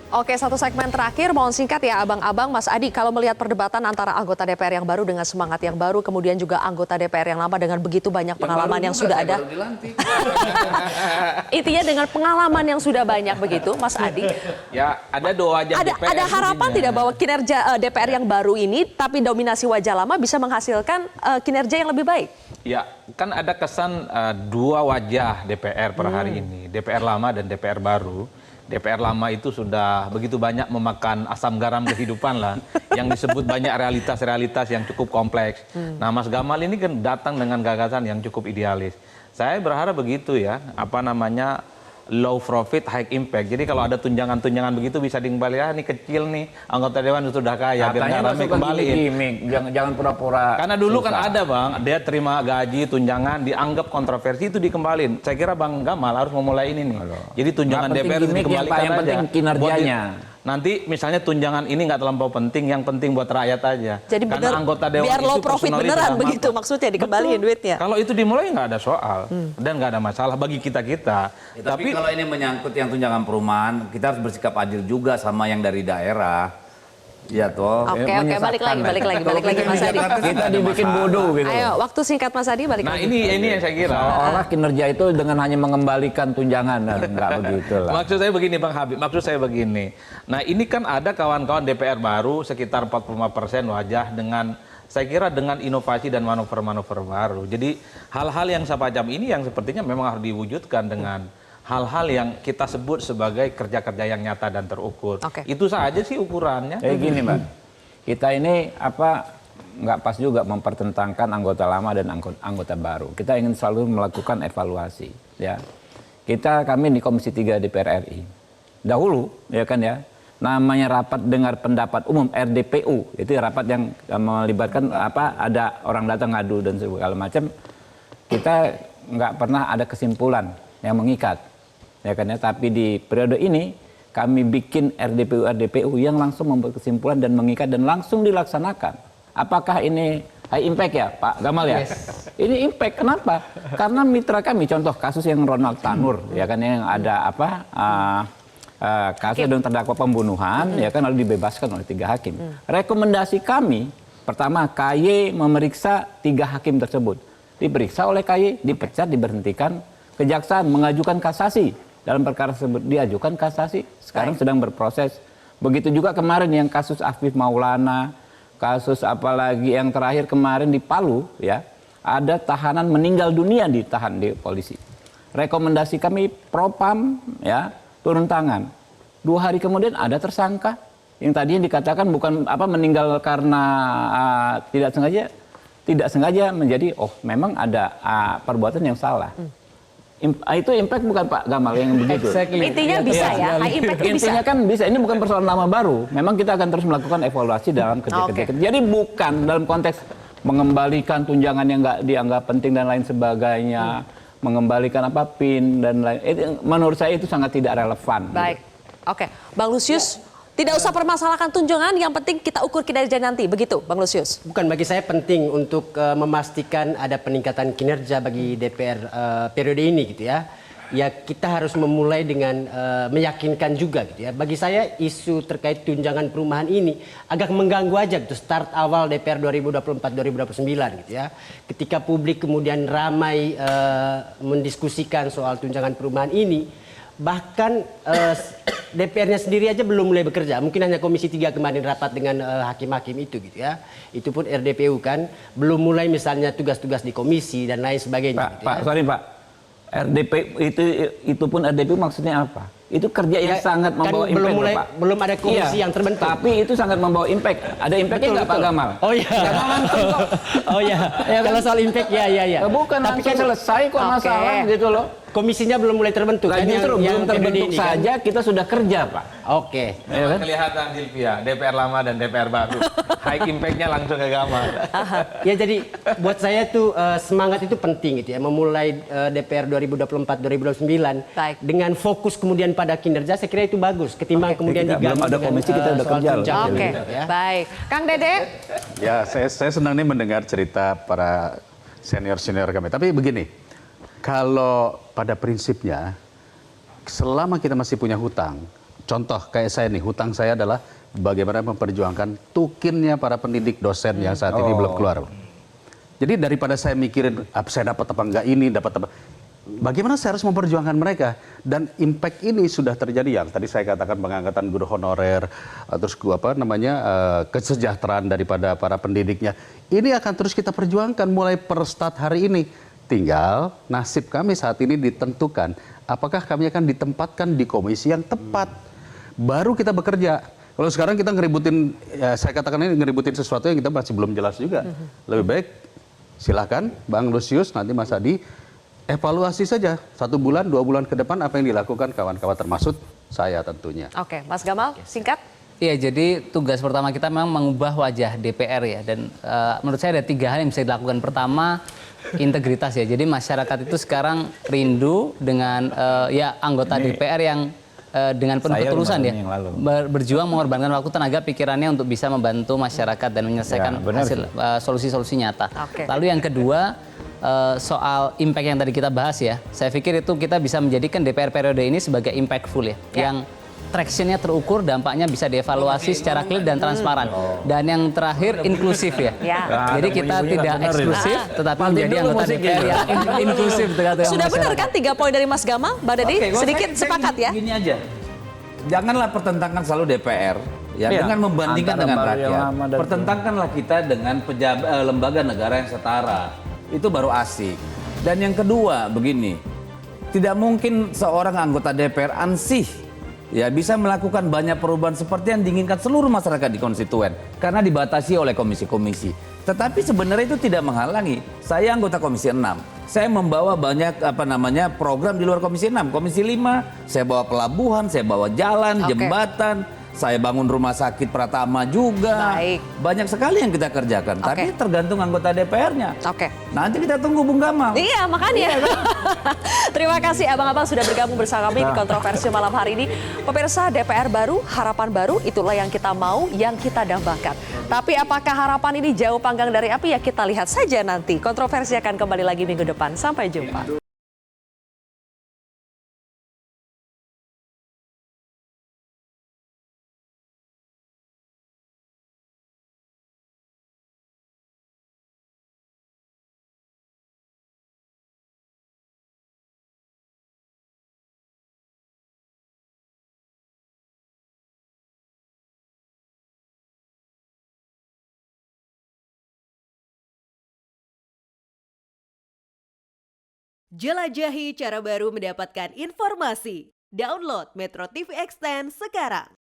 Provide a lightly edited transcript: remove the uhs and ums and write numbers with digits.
Oke, satu segmen terakhir, mohon singkat ya abang-abang. Mas Adi, kalau melihat perdebatan antara anggota DPR yang baru dengan semangat yang baru, kemudian juga anggota DPR yang lama dengan begitu banyak pengalaman yang sudah ada. Intinya dengan pengalaman yang sudah banyak begitu, Mas Adi. Ya, ada dua wajah DPR. Ada harapan tidak bahwa kinerja DPR yang baru ini, tapi dominasi wajah lama bisa menghasilkan kinerja yang lebih baik? Ya, kan ada kesan dua wajah DPR per hari ini. DPR lama dan DPR baru. DPR lama itu sudah begitu banyak memakan asam garam kehidupan lah, yang disebut banyak realitas-realitas yang cukup kompleks. Nah, Mas Gamal ini kan datang dengan gagasan yang cukup idealis. Saya berharap begitu ya, low profit, high impact. Jadi kalau ada tunjangan-tunjangan begitu bisa dikembalikan, ini kecil nih, anggota dewan sudah kaya, biar rame kembaliin. Jangan pura-pura. Karena dulu kan ada Bang, dia terima gaji, tunjangan, dianggap kontroversi itu dikembalin. Saya kira Bang Gamal harus memulai ini nih. Jadi tunjangan DPR itu dikembalikan yang penting kinerjanya. Nanti misalnya tunjangan ini nggak terlampau penting, yang penting buat rakyat aja. Jadi karena anggota dewan biar itu low profit beneran begitu maksudnya dikembaliin duitnya. Kalau itu dimulai nggak ada soal dan nggak ada masalah bagi kita-kita. Ya, tapi kalau ini menyangkut yang tunjangan perumahan, kita harus bersikap adil juga sama yang dari daerah. Ya toh. Oke, balik lagi Mas Adi. Kita dibikin bodoh gitu. Ayo, waktu singkat Mas Adi balik lagi. Nah, ini yang saya kira. Seolah kinerja itu dengan hanya mengembalikan tunjangan, enggak begitu lah. Maksud saya begini Bang Habib, Nah, ini kan ada kawan-kawan DPR baru sekitar 45% wajah dengan saya kira dengan inovasi dan manuver-manuver baru. Jadi hal-hal yang semacam ini yang sepertinya memang harus diwujudkan dengan hal-hal yang kita sebut sebagai kerja-kerja yang nyata dan terukur. Itu saja sih ukurannya. Kayak gini Mbak, kita ini nggak pas juga mempertentangkan anggota lama dan anggota baru. Kita ingin selalu melakukan evaluasi. Ya, kami di Komisi 3 DPR RI dahulu, ya kan ya, namanya rapat dengar pendapat umum RDPU, itu rapat yang melibatkan ada orang datang ngadu dan segala macam. Kita nggak pernah ada kesimpulan yang mengikat. Ya kan ya, tapi di periode ini kami bikin RDPU yang langsung membuat kesimpulan dan mengikat dan langsung dilaksanakan. Apakah ini high impact ya Pak Gamal ya? Yes. Ini impact, kenapa? Karena mitra kami, contoh kasus yang Ronald Tanur, ya kan yang ada kasus dengan terdakwa pembunuhan, ya kan lalu dibebaskan oleh 3 hakim. Rekomendasi kami, pertama KY memeriksa 3 hakim tersebut. Diperiksa oleh KY, dipecat, diberhentikan. Kejaksaan mengajukan kasasi. Dalam perkara tersebut diajukan kasasi, sekarang sedang berproses. Begitu juga kemarin yang kasus Afif Maulana, kasus apalagi yang terakhir kemarin di Palu, ya, ada tahanan meninggal dunia ditahan di polisi. Rekomendasi kami Propam, ya, turun tangan. 2 hari kemudian ada tersangka yang tadinya dikatakan bukan meninggal karena tidak sengaja menjadi memang ada perbuatan yang salah. Itu impact bukan Pak Gamal yang begitu. Intinya bisa ya, high impact itu bisa. Intinya kan bisa, ini bukan persoalan nama baru. Memang kita akan terus melakukan evaluasi dalam kerja-kerja. Jadi bukan dalam konteks mengembalikan tunjangan yang nggak dianggap penting dan lain sebagainya, mengembalikan PIN dan lain. Menurut saya itu sangat tidak relevan. Baik, oke. Bang Lusius, tidak usah permasalahkan tunjangan, yang penting kita ukur kinerja nanti, begitu Bang Lusius? Bukan, bagi saya penting untuk memastikan ada peningkatan kinerja bagi DPR periode ini gitu ya. Ya kita harus memulai dengan meyakinkan juga gitu ya. Bagi saya isu terkait tunjangan perumahan ini agak mengganggu aja gitu start awal DPR 2024-2029 gitu ya. Ketika publik kemudian ramai mendiskusikan soal tunjangan perumahan ini, bahkan DPR-nya sendiri aja belum mulai bekerja. Mungkin hanya Komisi 3 kemarin rapat dengan hakim-hakim itu gitu ya. Itu pun RDPU kan belum mulai misalnya tugas-tugas di komisi dan lain sebagainya. Sorry Pak. RDPU itu pun RDPU maksudnya apa? Itu kerja yang sangat membawa impact, Pak. Belum ada komisi yang terbentuk. Tapi itu sangat membawa impact. Ada impactnya nggak Pak Gamal? Oh iya. Jangan langsung kok. Oh iya. Kalau soal impact ya. Bukan, tapi kan selesai kok masalah gitu loh. Komisinya belum mulai terbentuk. Kan belum terbentuk saja kan? kita sudah kerja Pak. Oke. Ya kan? Kelihatan Dilvia, DPR lama dan DPR baru. High impact-nya langsung ke Gamal. Ya jadi buat saya tuh semangat itu penting gitu ya. Memulai DPR 2024-2029 dengan fokus kemudian pada kinerja, saya kira itu bagus. Ketimbang kemudian diganti ada komisi kita udah kerja. Oke, baik. Kang Dede? Ya, saya senang nih mendengar cerita para senior-senior kami. Tapi begini, kalau pada prinsipnya selama kita masih punya hutang, contoh kayak saya nih, hutang saya adalah bagaimana memperjuangkan tukinnya para pendidik dosen yang saat ini belum keluar. Jadi daripada saya mikirin saya dapat apa enggak ini, dapat apa, bagaimana saya harus memperjuangkan mereka, dan impact ini sudah terjadi yang tadi saya katakan pengangkatan guru honorer, terus kesejahteraan daripada para pendidiknya. Ini akan terus kita perjuangkan mulai per start hari ini. Tinggal nasib kami saat ini ditentukan apakah kami akan ditempatkan di komisi yang tepat. Baru kita bekerja. Kalau sekarang kita ngeributin, ya saya katakan ini ngeributin sesuatu yang kita masih belum jelas juga. Lebih baik silakan Bang Lusius, nanti Mas Adi, evaluasi saja 1 bulan, 2 bulan ke depan apa yang dilakukan kawan-kawan termasuk saya tentunya. Oke, Mas Gamal, singkat. Iya, jadi tugas pertama kita memang mengubah wajah DPR ya. Dan menurut saya ada 3 hal yang bisa dilakukan. Pertama, integritas ya. Jadi masyarakat itu sekarang rindu dengan ya anggota DPR yang dengan penuh ketulusan ya, berjuang mengorbankan waktu, tenaga, pikirannya untuk bisa membantu masyarakat dan menyelesaikan hasil solusi-solusi nyata. Lalu yang kedua, soal impact yang tadi kita bahas ya, saya pikir itu kita bisa menjadikan DPR periode ini sebagai impactful ya, yang traction-nya terukur, dampaknya bisa dievaluasi secara clear dan transparan. Dan yang terakhir, inklusif ya. Jadi kita tidak eksklusif, tetapi menjadi anggota DPR yang inklusif. Sudah benar kan 3 poin dari Mas Gamal, Mbak Dadi? Sedikit sepakat ya? Gini aja, janganlah pertentangkan selalu DPR ya, dengan membandingkan dengan rakyat. Pertentangkanlah kita dengan lembaga negara yang setara. Itu baru asik. Dan yang kedua begini, tidak mungkin seorang anggota DPR ansih ya bisa melakukan banyak perubahan seperti yang diinginkan seluruh masyarakat di konstituen karena dibatasi oleh komisi-komisi. Tetapi sebenarnya itu tidak menghalangi. Saya anggota Komisi 6. Saya membawa banyak program di luar Komisi 6. Komisi 5, saya bawa pelabuhan, saya bawa jalan, jembatan, saya bangun rumah sakit Pratama juga. Baik. Banyak sekali yang kita kerjakan. Tapi tergantung anggota DPR-nya. Nanti kita tunggu Bung Gamal. Iya, makanya. Terima kasih abang-abang sudah bergabung bersama kami di Kontroversi malam hari ini. Pemirsa, DPR baru, harapan baru, itulah yang kita mau, yang kita dambakan. Tapi apakah harapan ini jauh panggang dari api? Ya kita lihat saja nanti. Kontroversi akan kembali lagi minggu depan. Sampai jumpa. Jelajahi cara baru mendapatkan informasi. Download Metro TV Extend sekarang.